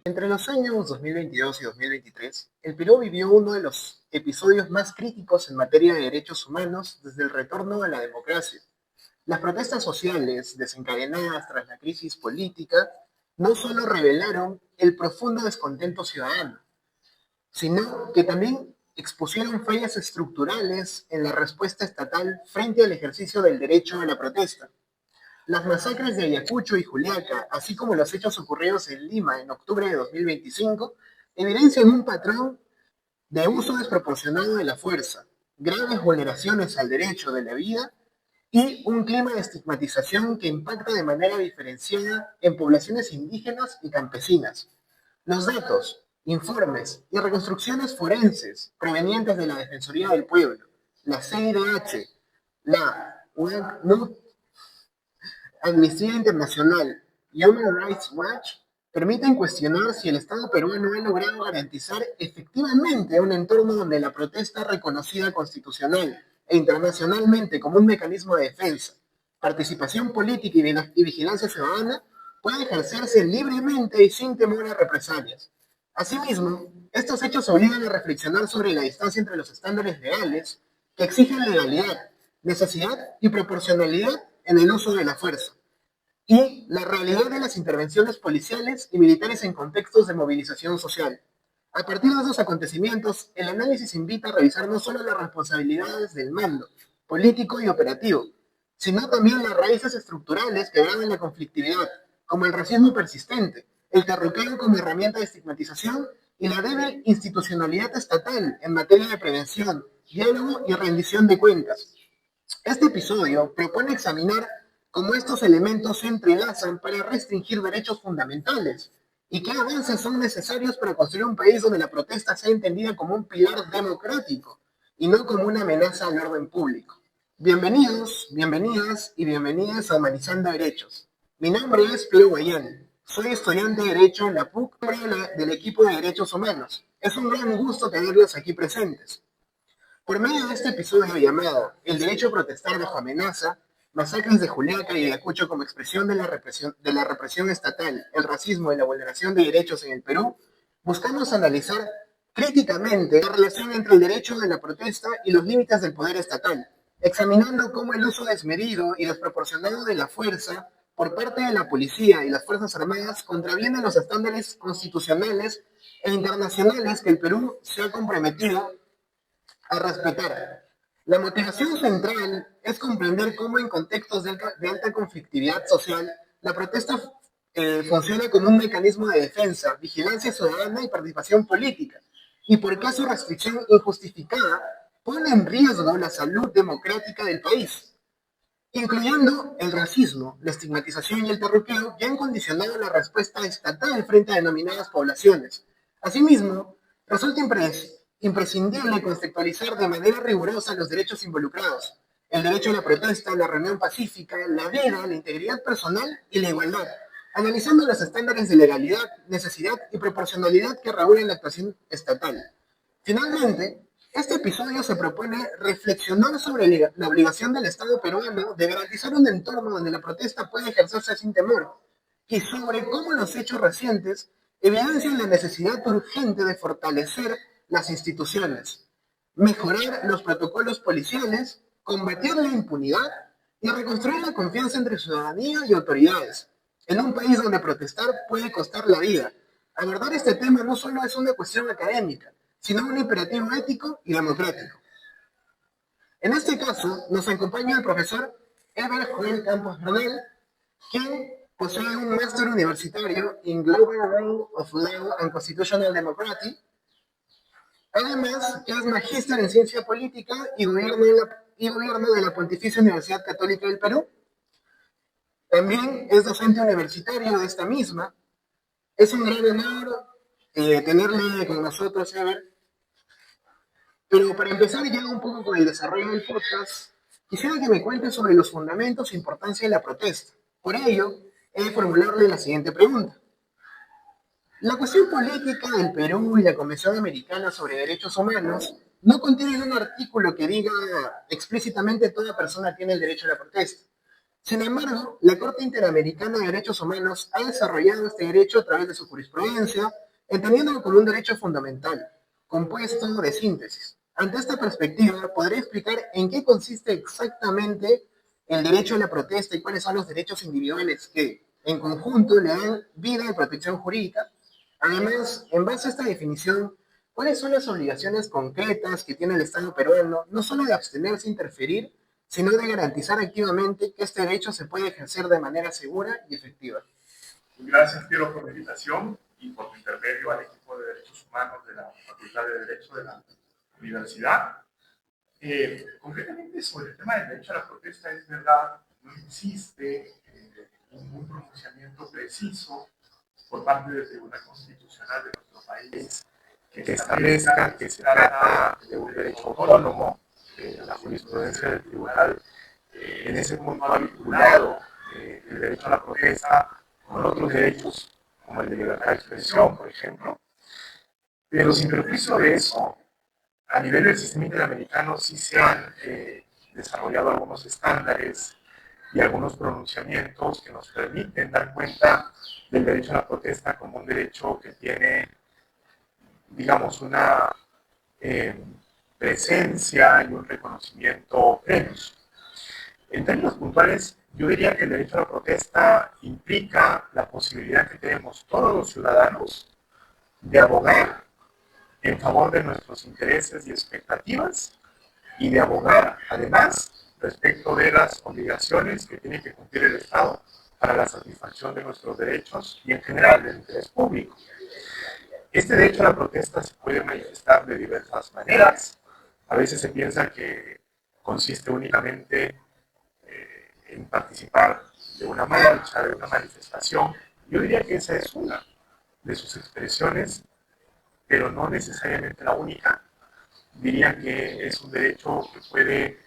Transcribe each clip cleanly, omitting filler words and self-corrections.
Entre los años 2022 y 2023, el Perú vivió uno de los episodios más críticos en materia de derechos humanos desde el retorno a la democracia. Las protestas sociales desencadenadas tras la crisis política no solo revelaron el profundo descontento ciudadano, sino que también expusieron fallas estructurales en la respuesta estatal frente al ejercicio del derecho a la protesta. Las masacres de Ayacucho y Juliaca, así como los hechos ocurridos en Lima en octubre de 2025, evidencian un patrón de uso desproporcionado de la fuerza, graves vulneraciones al derecho de la vida y un clima de estigmatización que impacta de manera diferenciada en poblaciones indígenas y campesinas. Los datos, informes y reconstrucciones forenses provenientes de la Defensoría del Pueblo, la CIDH, la UNACNUD, Amnistía Internacional y Human Rights Watch permiten cuestionar si el Estado peruano ha logrado garantizar efectivamente un entorno donde la protesta reconocida constitucional e internacionalmente como un mecanismo de defensa, participación política y vigilancia ciudadana puede ejercerse libremente y sin temor a represalias. Asimismo, estos hechos obligan a reflexionar sobre la distancia entre los estándares legales que exigen legalidad, necesidad y proporcionalidad en el uso de la fuerza, y la realidad de las intervenciones policiales y militares en contextos de movilización social. A partir de esos acontecimientos, el análisis invita a revisar no solo las responsabilidades del mando, político y operativo, sino también las raíces estructurales que graban la conflictividad, como el racismo persistente, el terruqueo como herramienta de estigmatización y la débil institucionalidad estatal en materia de prevención, diálogo y rendición de cuentas. Este episodio propone examinar cómo estos elementos se entrelazan para restringir derechos fundamentales y qué avances son necesarios para construir un país donde la protesta sea entendida como un pilar democrático y no como una amenaza al orden público. Bienvenidos, bienvenidas y bienvenidas a Humanizando Derechos. Mi nombre es Pedro Guayán. Soy estudiante de Derecho en la PUC del equipo de Derechos Humanos. Es un gran gusto tenerlos aquí presentes. Por medio de este episodio llamado El derecho a protestar bajo amenaza, masacres de Juliaca y de Ayacucho como expresión de la represión estatal, el racismo y la vulneración de derechos en el Perú, buscamos analizar críticamente la relación entre el derecho de la protesta y los límites del poder estatal, examinando cómo el uso desmedido y desproporcionado de la fuerza por parte de la policía y las Fuerzas Armadas contraviene los estándares constitucionales e internacionales que el Perú se ha comprometido a respetar. La motivación central es comprender cómo en contextos de alta conflictividad social, la protesta funciona como un mecanismo de defensa, vigilancia ciudadana y participación política, y por qué su restricción injustificada pone en riesgo la salud democrática del país, incluyendo el racismo, la estigmatización y el terruqueo que han condicionado la respuesta estatal frente a denominadas poblaciones. Asimismo, resulta imprescindible conceptualizar de manera rigurosa los derechos involucrados, el derecho a la protesta, la reunión pacífica, la vida, la integridad personal y la igualdad, analizando los estándares de legalidad, necesidad y proporcionalidad que regulan la actuación estatal. Finalmente, este episodio se propone reflexionar sobre la obligación del Estado peruano de garantizar un entorno donde la protesta pueda ejercerse sin temor y sobre cómo los hechos recientes evidencian la necesidad urgente de fortalecer las instituciones, mejorar los protocolos policiales, combatir la impunidad y reconstruir la confianza entre ciudadanía y autoridades, en un país donde protestar puede costar la vida. Abordar este tema no solo es una cuestión académica, sino un imperativo ético y democrático. En este caso, nos acompaña el profesor Eber Joel Campos Bernal, quien posee un máster universitario en Global Rule of Law and Constitutional Democracy. Además, es magíster en Ciencia Política y Gobierno de la Pontificia Universidad Católica del Perú. También es docente universitario de esta misma. Es un gran honor tenerle con nosotros, Eber. Pero para empezar ya un poco con el desarrollo del podcast, quisiera que me cuentes sobre los fundamentos e importancia de la protesta. Por ello, he de formularle la siguiente pregunta. La cuestión política del Perú y la Convención Americana sobre Derechos Humanos no contienen un artículo que diga explícitamente toda persona tiene el derecho a la protesta, Sin embargo, la Corte Interamericana de Derechos Humanos ha desarrollado este derecho a través de su jurisprudencia, entendiéndolo como un derecho fundamental, compuesto de síntesis. Ante esta perspectiva, ¿podría explicar en qué consiste exactamente el derecho a la protesta y cuáles son los derechos individuales que, en conjunto, le dan vida y protección jurídica? Además, en base a esta definición, ¿cuáles son las obligaciones concretas que tiene el Estado peruano, no solo de abstenerse e interferir, sino de garantizar activamente que este derecho se puede ejercer de manera segura y efectiva? Gracias, Piero, por la invitación y por tu intermedio al equipo de Derechos Humanos de la Facultad de Derecho de la Universidad. Concretamente, sobre el tema del derecho a la protesta, es verdad, no existe un pronunciamiento preciso por parte del Tribunal Constitucional de nuestro país que establezca que se trata de un derecho autónomo. La jurisprudencia del tribunal en ese punto ha vinculado el derecho a la protesta con otros derechos, como el de libertad de expresión, por ejemplo. Pero sin perjuicio de eso, a nivel del sistema interamericano sí se han desarrollado algunos estándares y algunos pronunciamientos que nos permiten dar cuenta del derecho a la protesta como un derecho que tiene, digamos, una presencia y un reconocimiento plenos. En términos puntuales, yo diría que el derecho a la protesta implica la posibilidad que tenemos todos los ciudadanos de abogar en favor de nuestros intereses y expectativas y de abogar, además, respecto de las obligaciones que tiene que cumplir el Estado para la satisfacción de nuestros derechos y, en general, del interés público. Este derecho a la protesta se puede manifestar de diversas maneras. A veces se piensa que consiste únicamente en participar de una marcha, de una manifestación. Yo diría que esa es una de sus expresiones, pero no necesariamente la única. Diría que es un derecho que puede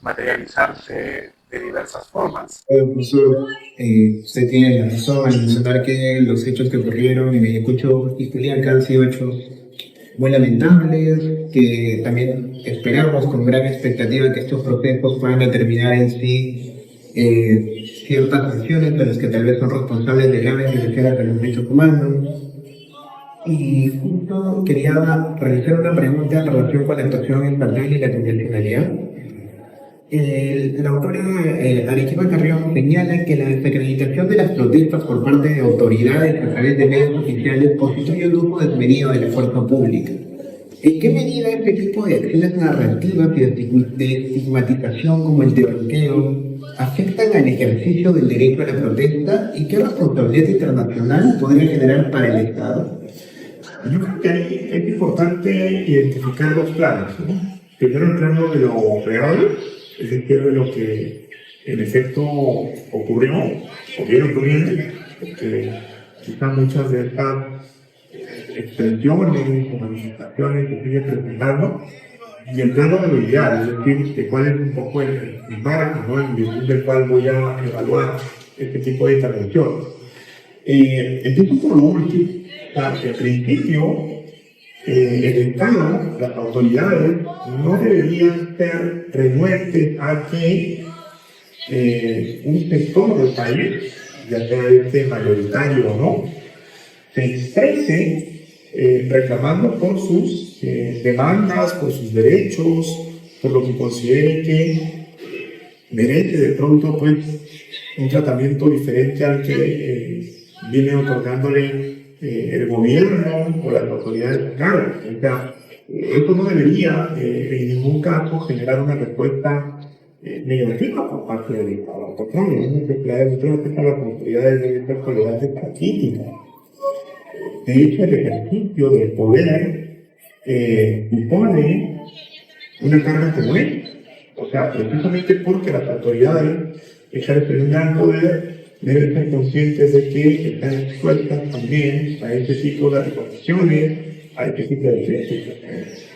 materializarse de diversas formas. Profesor, usted tiene la razón al mencionar que los hechos que ocurrieron en Ayacucho y Juliaca han sido hechos muy lamentables, que también esperamos con gran expectativa que estos procesos puedan determinar en sí ciertas acciones de las que tal vez son responsables de graves violaciones de los derechos humanos. Y justo quería realizar una pregunta en relación con la actuación estatal y la convencionalidad. La autora Arequipa Carrión señala que la desacreditación de las protestas por parte de autoridades a través de medios oficiales constituye un uso desmedido de la fuerza pública. ¿En qué medida este tipo de acciones narrativas y de estigmatización como el de bloqueo afectan al ejercicio del derecho a la protesta y qué responsabilidad internacional podría generar para el Estado? Yo creo que es importante identificar dos planos, ¿no? Primero el plano de lo real, es decir, de lo que en efecto ocurrió o viene ocurriendo, porque quizás muchas de estas expresiones o manifestaciones que sigue presentando, y el plano de lo ideal, es decir, de cuál es un poco el marco, ¿no?, en virtud del cual voy a evaluar este tipo de intervención. Empiezo por lo último. En principio, el Estado, las autoridades, no deberían ser renuentes a que un sector del país, ya sea este mayoritario o no, se exprese reclamando por sus demandas, por sus derechos, por lo que considere que merece de pronto pues un tratamiento diferente al que viene otorgándole el gobierno o las autoridades locales. O sea, esto no debería en ningún caso generar una respuesta negativa por parte del Estado. Al contrario, es necesario que las autoridades deben ser tolerantes para críticas. De hecho, el ejercicio del poder supone una carga como esta. O sea, precisamente porque las autoridades ejercen un gran poder, deben ser conscientes de que están expuestas también a este tipo de reconstrucciones, a este tipo de críticas.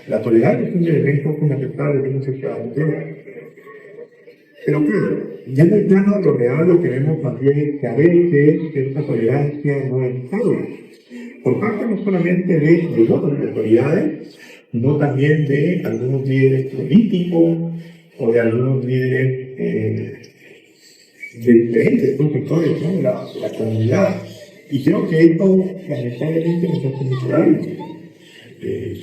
La tolerancia es un elemento fundamental de una sociedad entera. Pero claro, ya en el plano de lo real lo que vemos también es que a veces esta tolerancia no es estable. Por parte no solamente de las autoridades, sino también de algunos líderes políticos o de algunos líderes de diferentes sectores, ¿no? La comunidad. Y creo que esto, lamentablemente, nos hace mucho daño.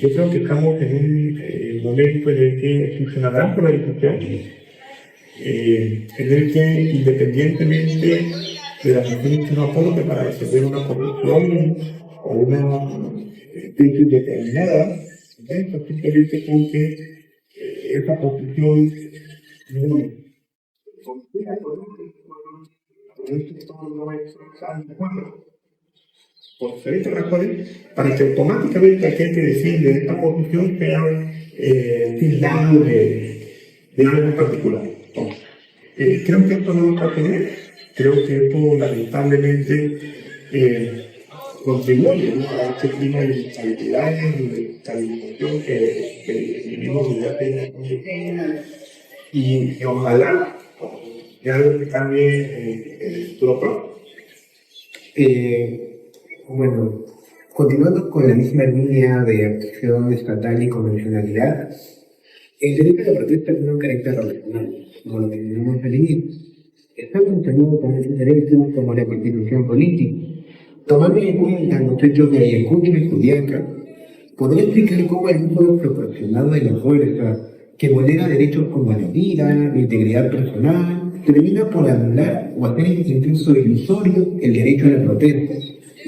Yo creo que estamos en un momento en el que existe una gran polarización, en el que, independientemente de las acciones que uno aporte para defender una posición o una tesis determinada, eso simplemente porque esa posición no es por diferentes razones, para que automáticamente aquel que defiende esta posición sea tildado de algo en particular. Creo que esto no nos va a tener, creo que esto lamentablemente contribuye, ¿no?, a este clima de inestabilidad y de estabilización que vivimos desde hace mucho tiempo. Y ojalá que algo que cambie en el futuro próximo. Bueno, continuando con la misma línea de acción estatal y convencionalidad, el derecho a la protesta tiene un carácter relacional, como lo mencionamos al inicio. Está contenido también el derecho como la constitución política. Tomando en cuenta los hechos de Ayacucho y Juliaca, podría explicar cómo el uso desproporcionado de la fuerza, que vulnera derechos como la vida, la integridad personal, termina por anular o hacer incluso ilusorio el derecho a la protesta,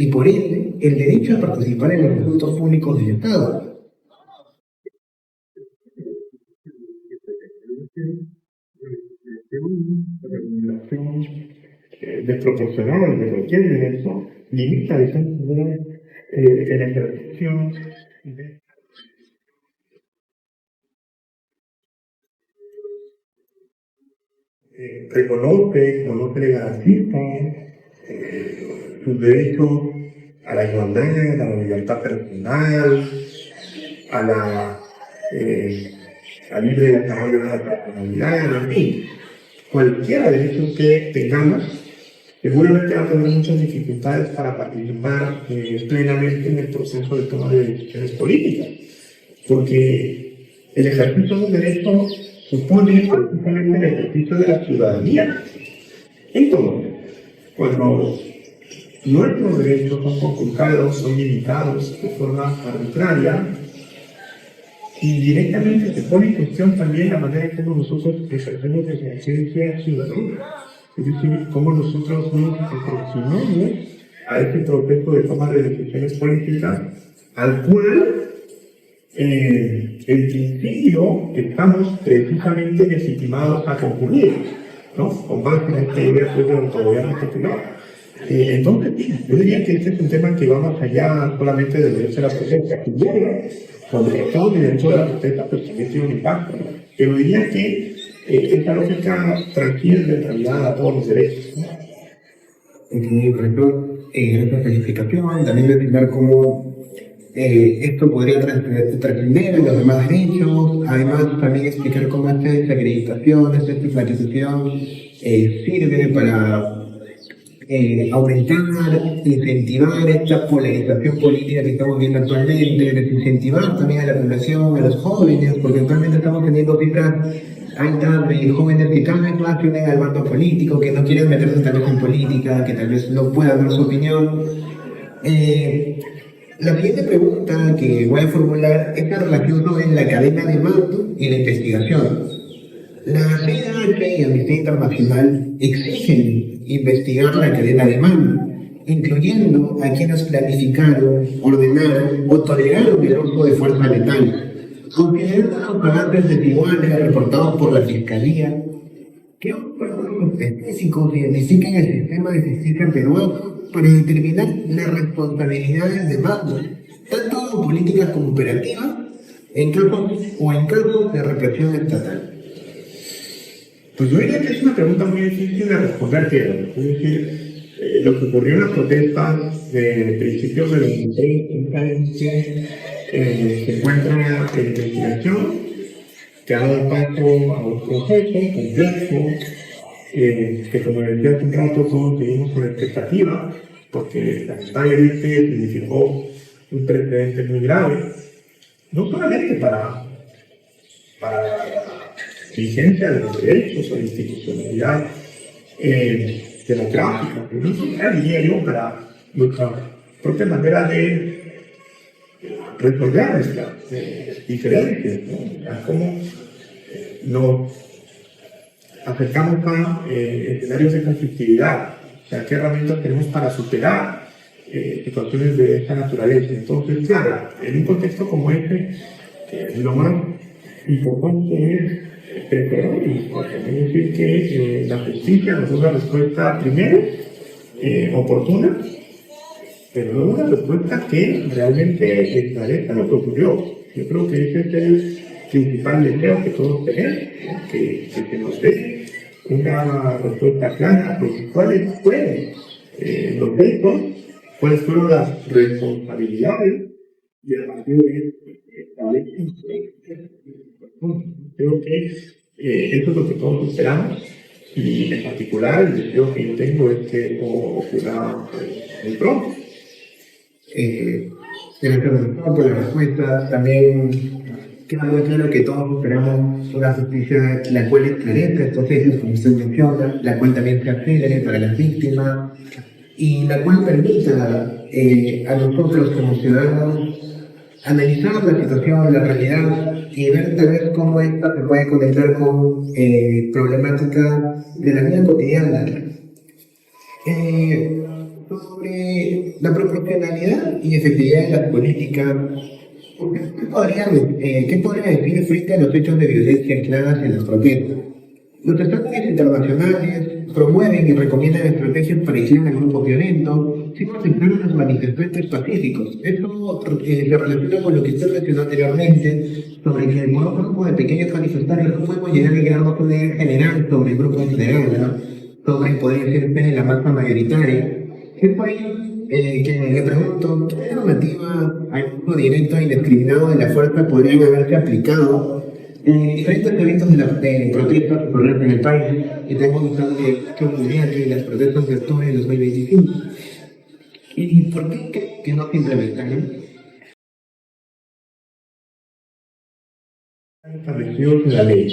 y por ende, el derecho a participar en los asuntos públicos del Estado. Desproporcionada de cualquier derecho limita de esa manera el ejercicio de conoce, le garantiza sus derechos a la igualdad, a la libertad personal, a la al libre desarrollo de la personalidad, en fin, cualquier derecho que tengamos, seguramente va a tener muchas dificultades para participar plenamente en el proceso de toma de decisiones políticas, porque el ejercicio de un derecho supone precisamente el ejercicio de la ciudadanía. Entonces, cuando nuestros derechos son conculcados, son limitados de forma arbitraria, indirectamente se pone en cuestión también la manera en cómo nosotros ejercemos la conciencia ciudadana, es decir, cómo nosotros nos aproximamos a este proceso de toma de decisiones políticas, al cual en principio estamos precisamente legitimados a concluir, ¿no?, con base en esta idea de autogobierno popular. Entonces, yo diría que este es un tema que va más allá solamente del derecho a la protesta, que sobre todo el derecho a la protesta, pues también tiene un impacto, ¿no? Pero diría que esta lógica transciende en realidad a todos los derechos, ¿no? Rector, esta calificación, también explicar cómo esto podría trascender a los demás derechos, además también explicar cómo esta desacreditación, esta estigmatización sirve para aumentar, incentivar esta polarización política que estamos viendo actualmente, desincentivar también a la población, a los jóvenes, porque actualmente estamos teniendo cifras altas de jóvenes que cada vez más se unen al bando político, que no quieren meterse tal vez en política, que tal vez no puedan dar su opinión. La siguiente pregunta que voy a formular es la relación sobre la cadena de mando y la investigación. La CIDH y Amnistía Internacional exigen investigar la cadena de mando, incluyendo a quienes planificaron, ordenaron o toleraron el uso de fuerza letal. Considerando los pagantes desiguales reportados por la Fiscalía, ¿qué órganos específicos identifican el sistema de justicia peruano para determinar las responsabilidades de mando, tanto políticas como operativas, en casos de represión estatal? Pues yo diría que es una pregunta muy difícil de responder, es decir, lo que ocurrió en las protestas de principios de 2023 se encuentra en investigación, que ha dado paso a un proceso complejo, que como decía hace un rato todos seguimos con expectativa, porque lamentablemente significó un precedente muy grave, no solamente para la vigencia de los derechos o la institucionalidad democrática, pero no diría yo para nuestra propia manera de resolver nuestras diferencias, ¿no? A cómo nos acercamos a escenarios de conflictividad, o sea, qué herramientas tenemos para superar situaciones de esta naturaleza. Entonces, claro, en un contexto como este, lo más importante es preparar es decir, que la justicia nos da una respuesta primero oportuna, pero no una respuesta que realmente esclarezca lo que ocurrió. Yo creo que ese es el principal deseo que todos tenemos, ¿no? Que se nos dé una respuesta clara de cuáles fueron los hechos, cuáles fueron las responsabilidades y a partir de creo que eso es lo que todos esperamos y en particular el deseo que yo tengo es que ocurra muy pronto. Gracias por la respuesta. También queda muy claro que todos esperamos una justicia la cual esclarezca estos hechos, como usted menciona, la cual también se acelere para las víctimas y la cual permita a nosotros como ciudadanos analizar la situación, la realidad y ver tal vez cómo esta se puede conectar con problemática de la vida cotidiana. Sobre la proporcionalidad y efectividad de las políticas, ¿qué podría decir frente a los hechos de violencia aisladas en las protestas? Los estándares internacionales promueven y recomiendan estrategias para aislar a grupos violentos sin afectar a los manifestantes pacíficos. Esto se relaciona con lo que usted mencionó anteriormente sobre que el grupo de pequeños manifestantes no podemos llegar a crear un poder general sobre el grupo en general, ¿no? Sobre el poder ejercer en la masa mayoritaria. Es por ello que le pregunto, ¿qué normativa al uso directo e indiscriminado de la fuerza podrían haberse aplicado en diferentes eventos de protestas ocurridas en el país? Y tengo notado que mundial de las protestas de octubre de 2025. ¿Y por qué que no se implementaron? Establecidos en la ley.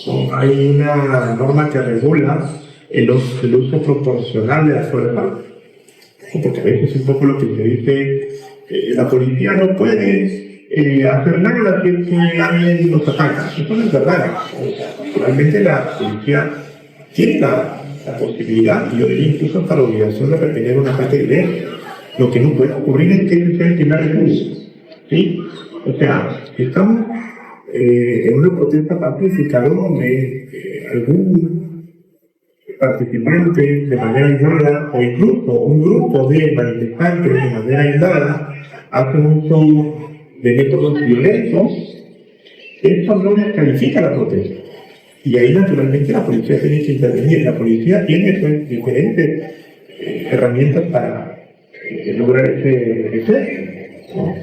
¿No? Hay una norma que regula el uso proporcional de la fuerza. Porque a veces un poco lo que se dice, la policía no puede hacer nada si es que alguien los ataca. Eso no es verdad. Realmente la policía tiene la posibilidad, y yo diría incluso hasta la obligación de repeler un ataque directo. Lo que no puede ocurrir es que sea el primer recurso. ¿Sí? O sea, si estamos en una protesta pacífica donde algún participantes de manera aislada o incluso un grupo de manifestantes de manera aislada hacen uso de métodos violentos, eso no descalifica la protesta. Y ahí naturalmente la policía tiene que intervenir. La policía tiene diferentes herramientas para lograr ese efecto, ¿no?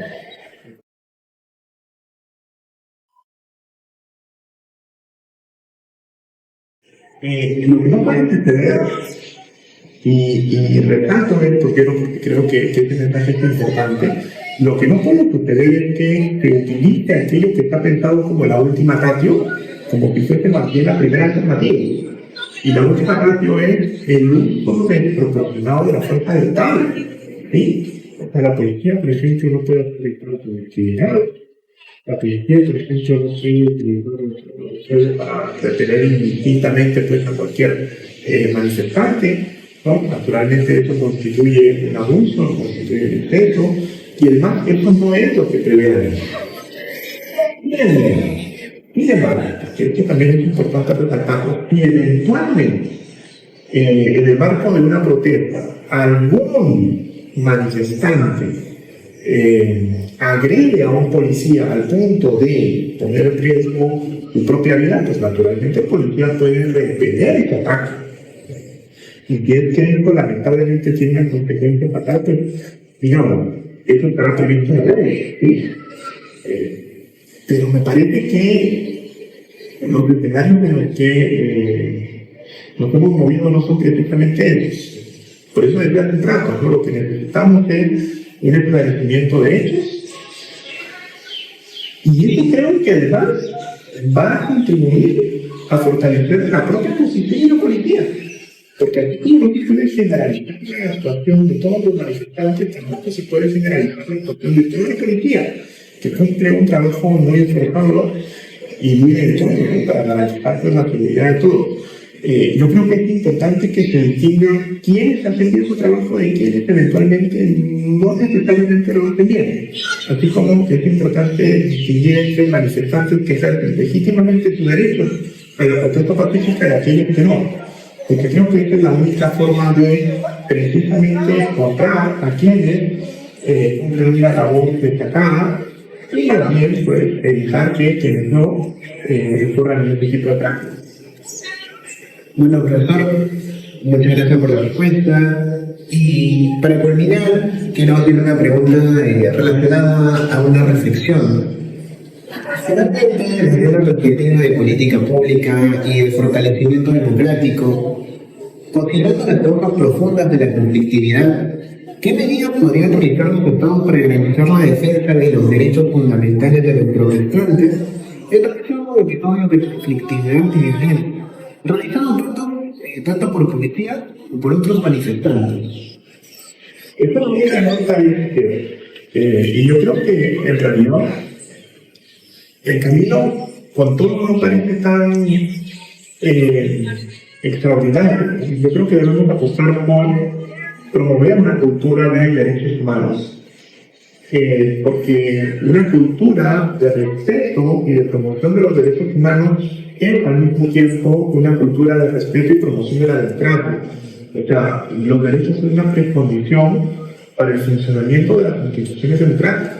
Lo que no puede suceder, y resalto esto, porque creo que este mensaje es importante, lo que no puede suceder es que se utilice aquello que está pensado como la última ratio, como que fuese más bien la primera alternativa. Y la última ratio es el uso desproporcionado de la fuerza del Estado. ¿Sí? O sea, la policía, por ejemplo, no puede hacer su actividad. La policía, por ejemplo, no puede para detener indistintamente pues, a cualquier manifestante, ¿no? Naturalmente eso constituye un abuso, constituye un exceso, y además eso no es lo que prevé la ley. Y además, porque esto también es importante resaltarlo, y eventualmente, en el marco de una protesta, algún manifestante agrede a un policía al punto de poner en riesgo su propia vida, pues naturalmente el policía puede repeler ese ataque. Y que esto lamentablemente tiene una consecuencia fatal, pues, digamos, eso estará previsto en la ley, ¿sí? Pero me parece que los escenarios en los que nos hemos movido no son precisamente esos. Por eso desde hace rato, ¿no? Lo que necesitamos es un esclarecimiento de hechos. Y eso creo que además va a contribuir a fortalecer la propia posición de la policía. Porque aquí no se puede generalizar la actuación de todos los manifestantes, tampoco se puede generalizar la actuación de toda la policía, que cumple un trabajo muy esforzado y muy derecho para garantizar la seguridad de todos. Yo creo que es importante que se distinga quiénes hacen bien su trabajo y quiénes eventualmente no necesariamente lo hacen bien. Así como es importante distinguir entre manifestantes que ejercen legítimamente sus derechos a la protesta pacífica y aquellos que no. Porque creo que esta es la única forma de precisamente encontrar a quienes cumplen una labor destacada y también pues, evitar que quienes no recurran a este tipo de prácticas. Bueno, profesor, muchas gracias por la respuesta. Y para culminar, quiero hacer una pregunta relacionada a una reflexión. Finalmente, desde una perspectiva de política pública y de fortalecimiento democrático, considerando las causas profundas de la conflictividad, ¿qué medidas podrían realizar los estados para garantizar la defensa de los derechos fundamentales de los protestantes en relación a los episodios de conflictividad y violencia, realizados tanto por policías como por otros manifestantes? Esta es una pregunta difícil. Y yo creo que en realidad el camino con todo no parece tan extraordinario. Yo creo que debemos apostar por promover una cultura de derechos humanos. Porque una cultura de respeto y de promoción de los derechos humanos es al mismo tiempo una cultura de respeto y promoción de la democracia. O sea, los derechos son una precondición para el funcionamiento de las instituciones democráticas.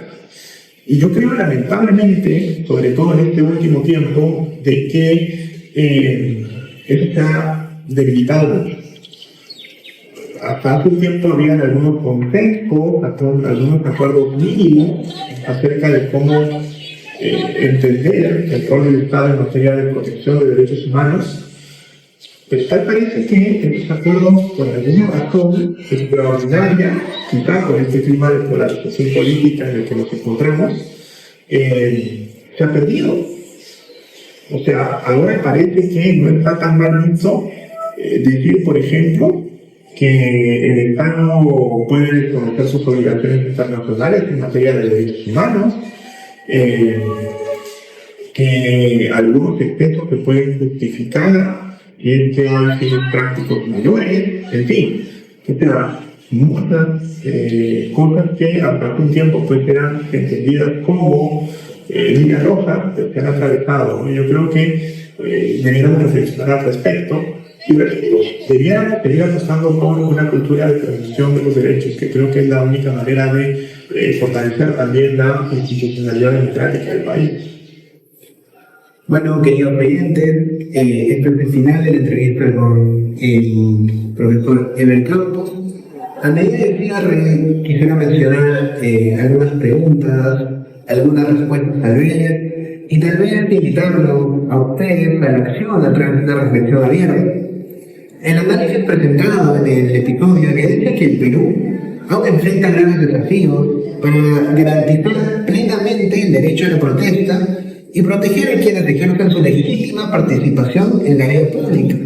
Y yo creo lamentablemente, sobre todo en este último tiempo, de que eso se ha debilitado mucho. Hasta hace un tiempo habían algunos consensos, algunos acuerdos mínimos acerca de cómo entender el rol del Estado en materia de protección de derechos humanos. Pues tal parece que estos acuerdos, por alguna razón extraordinaria, quizás por este clima de polarización política en el que nos encontramos, se ha perdido. O sea, ahora parece que no está tan mal visto decir, por ejemplo, que el Estado puede desconocer sus obligaciones internacionales en materia de derechos humanos, que algunos excesos se pueden justificar y es que hay fines prácticos mayores, en fin, muchas cosas que hasta hace un tiempo pues eran entendidas como líneas rojas que se han atravesado, ¿no? Yo creo que deberíamos reflexionar al respecto y deberíamos seguir apostando por una cultura de promoción de los derechos, que creo que es la única manera de fortalecer también la institucionalidad democrática del país. Bueno, queridos oyentes, este es el final de la entrevista con el profesor Eber Campos. A medida de cierre, quisiera mencionar algunas preguntas, algunas respuestas tal vez, y tal vez invitarlo a ustedes a la acción a través de una reflexión abierta. El análisis presentado en el episodio evidencia que el Perú aún enfrenta graves desafíos para garantizar plenamente el derecho a la protesta y proteger a quienes ejercen su legítima participación en la vida pública.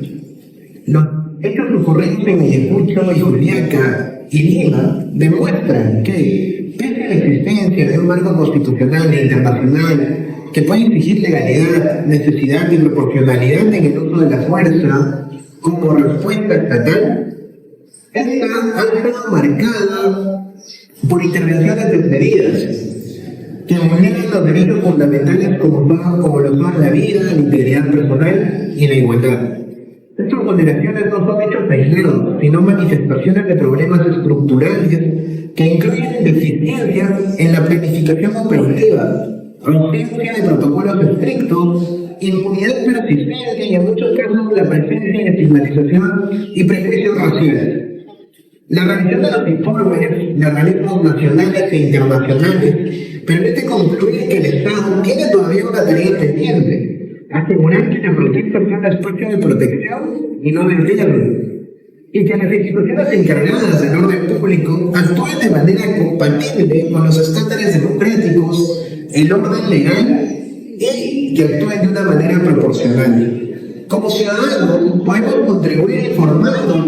Los hechos ocurridos en Ayacucho y Juliaca y Lima demuestran que, pese a la existencia de un marco constitucional e internacional que puede exigir legalidad, necesidad y proporcionalidad en el uso de la fuerza como respuesta estatal, esta ha estado marcada por intervenciones desmedidas que vulneran los derechos fundamentales como lo son la vida, la integridad personal y la igualdad. Estas vulneraciones no son hechos aislados, sino manifestaciones de problemas estructurales que incluyen deficiencias en la planificación operativa, ausencia de protocolos estrictos, impunidad persistente y en muchos casos la presencia de estigmatización y prejuicios raciales. La revisión de los informes de organismos nacionales e internacionales permite concluir que el Estado tiene todavía una tarea pendiente: asegurar que la protesta sea un espacio de protección y no de riesgo, y que las instituciones encargadas del orden público actúen de manera compatible con los estándares democráticos, el orden legal y que actúen de una manera proporcional. Como ciudadanos podemos contribuir informando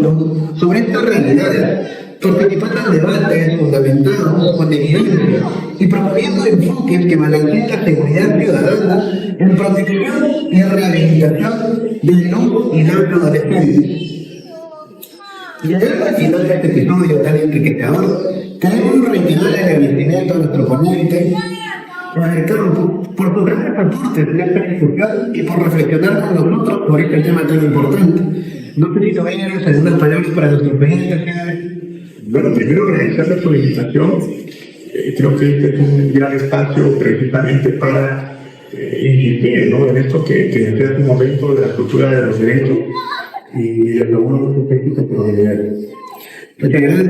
participando en debates fundamentados con evidencia y promoviendo enfoques que balanceen la seguridad ciudadana en protección y rehabilitación del no y los adolescentes. Y al final de este episodio tan enriquecedor, queremos reiterar el agradecimiento a nuestro ponente, Ricardo, por sus grandes aportes en esta discusión y por reflexionar con nosotros por este tema tan importante. No sé si tuvieras algunas palabras para nuestros oyentes. Bueno, primero agradecerle por la invitación. Creo que este es un gran espacio precisamente para insistir, ¿no?, en esto que desde hace un momento de la cultura de los derechos y de los buenos efectos que nos generan. Muchas gracias.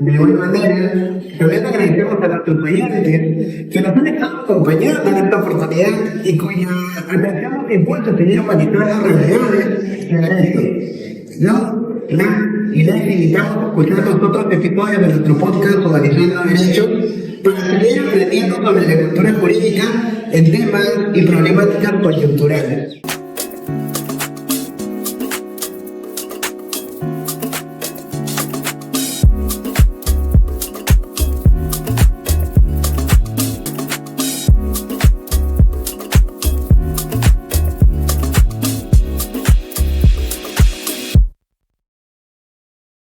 De igual manera, también agradecemos a nuestros oyentes que nos han estado acompañando en esta oportunidad y cuya atención nos impulsa a seguir humanitarios realidades en esto. Y les invitamos a escuchar los otros episodios de nuestro podcast Humanizando Derechos para seguir aprendiendo sobre la cultura jurídica en temas y problemáticas coyunturales.